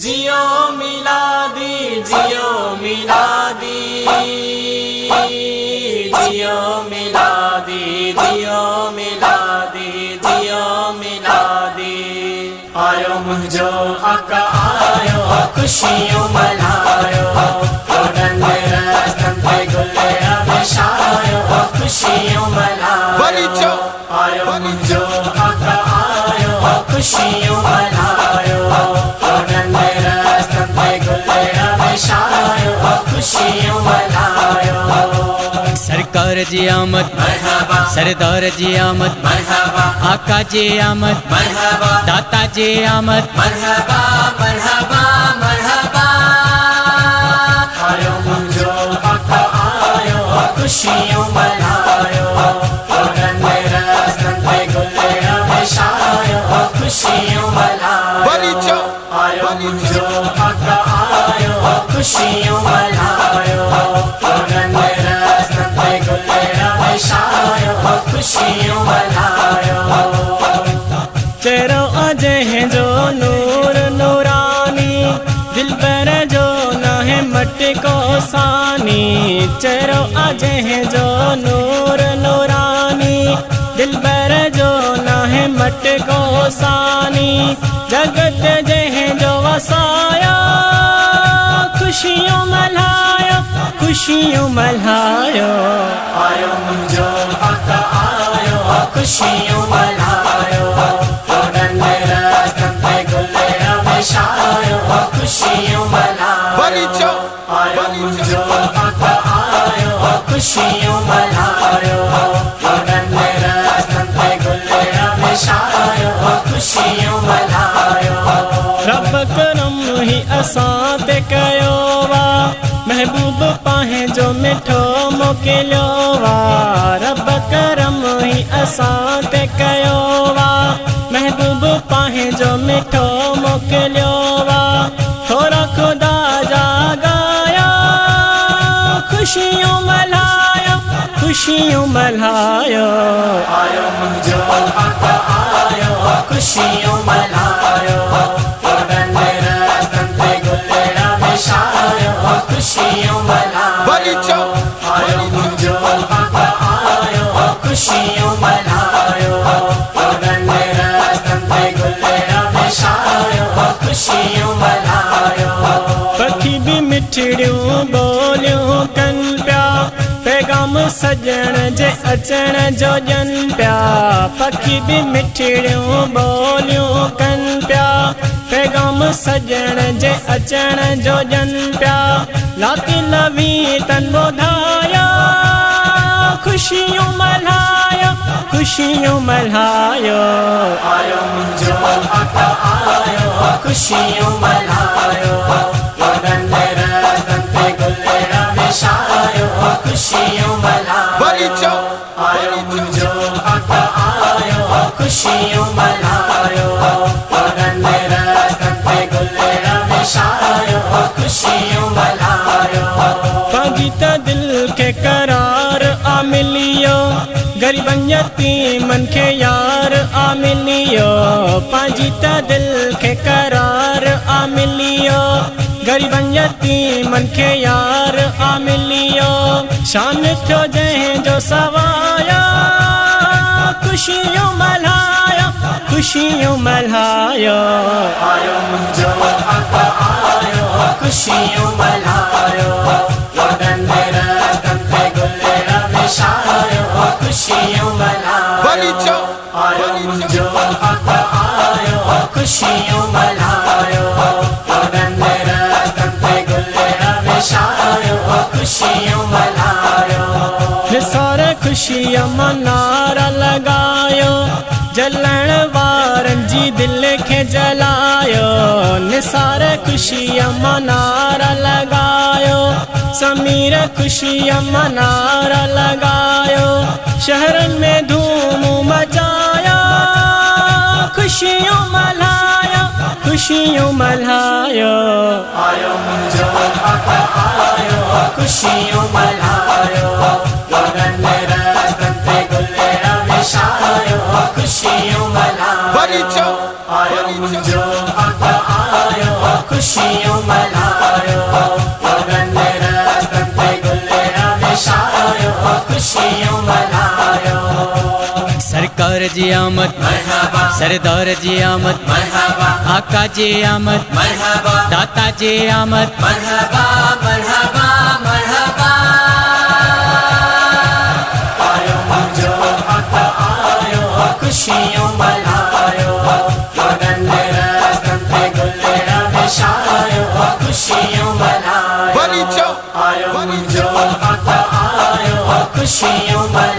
जियो मिलादी जियो मिलादी जियो मिलादी जियो मिलादी जियो मिलादी। आयो मुझो आका आयो खुशियों मनायो, रस्तन पे गुले हमेशायो खुशियों मनायो। आयो मुझो आका आयो खुशियों मनायो, रस्तन पे गुले हमेशायो खुशियों मनायो। सरकार जी आमद मरहबा, सरदार जी आमद मरहबा, आका जी आमद मरहबा, दाता जी आमद। मरहबा मरहबा मरहबा। आयो मुझो आका आयो खुशियों मनायो, रस्तन पे गुले हमेशायो खुशियों मनायो। आयो मुझो आका आयो खुशियों मनायो, रस्तन पे गुले हमेशायो खुशियों मनायो। चेहरो अजय है जो नूर नूरानी, दिल पर जो न है मट्टी को सानी। चेहरो अजय है जो नूर नूरानी, दिल पर जो न है मट्टी को सानी। जगत जय है जो वसाया, खुशियों मल्हायो खुशियों मल्हायो। आयो मुझो आका आयो खुशियों मनायो, रस्तन पे गुले हमेशायो खुशियों मनायो। आयो मुझो आका आयो खुशियों मनायो, रस्तन पे गुले हमेशायो खुशियों मनायो। रब करम ही असां ते कयो वा, महबूब पाहे जो मिठो मोकिलियो वा। रब करम ही असां ते कयो वा, महबूब पाहे जो मिठो मोकिलियो वा। थोरा खुदा जा गाया, खुशियों मल्हायो खुशियों मल्हायो। आयो मुझो आका आयो खुशियों मनायो, रस्तन पे गुले हमेशायो खुशियों मनायो। आयो मुझो आका आयो खुशियों मनायो, रस्तन पे गुले हमेशायो खुशियों मनायो। पखी भी मिठड़ियूं बोलियूं कन प्या, पैगाम सजण जे अचण जो ॼन प्या। पखी भी मिठड़ियूं बोलियूं कन प्या, पैगाम सजण जे अचण जो ॼन प्या। लाती लवी तन ॿुधायो, खुशियूं मल्हायो खुशियूं मल्हायो। आयो मुझो आका आयो खुशियों मनायो, रस्तन पे गुले हमेशायो खुशियों मनायो। आयो मुझो आका आयो खुशियों मनायो, रस्तन पे गुले हमेशायो खुशियों मनायो। पागीता दिल के करार आ मिलियो, गरीबन यतीमन के यार आ मिलियो। पाजीता दिल के करार आ मिलियो, गरीबन यतीमन के यार आ मिलियो। शान थियो जंहिं जो सवाया, खुशियों मल्हायो खुशियों मल्हायो। आयो मुझो आका आयो खुशियों मनायो, रस्तन पे गुले हमेशायो खुशियों मनायो। आयो मुझो आका आयो खुशियों मनायो, रस्तन पे गुले हमेशायो खुशियों मनायो। निसार खुशियां मनारा लगायो, जलण वारन जी दिल के जलायो। निसार खुशियां मनारा लगायो, समीर खुशियां मनारा लगायो। शहरन में धूम मचाया, खुशियों मल्हायो खुशियों मल्हायो। आयो मुझो आका आयो खुशियों मनायो, रस्तन पे गुले हमेशायो खुशियों मनायो। आयो मुझो आका आयो खुशियों मल्हायो मगन रस्तन ते गुल विछायो खुशियों मल्हायो सरकार जी आमद मरहबा सरदार जी आमद मरहबा आका जी आमद मरहबा दाता जी आमद मरहबा मरहबा मरहबा आयो मुझो हक आयो खुशियों मल्हायो मगन रस्तन ते गुल विछायो खुशियों मल्हायो आयो मुझो हक आयो खुशियों मल्हायो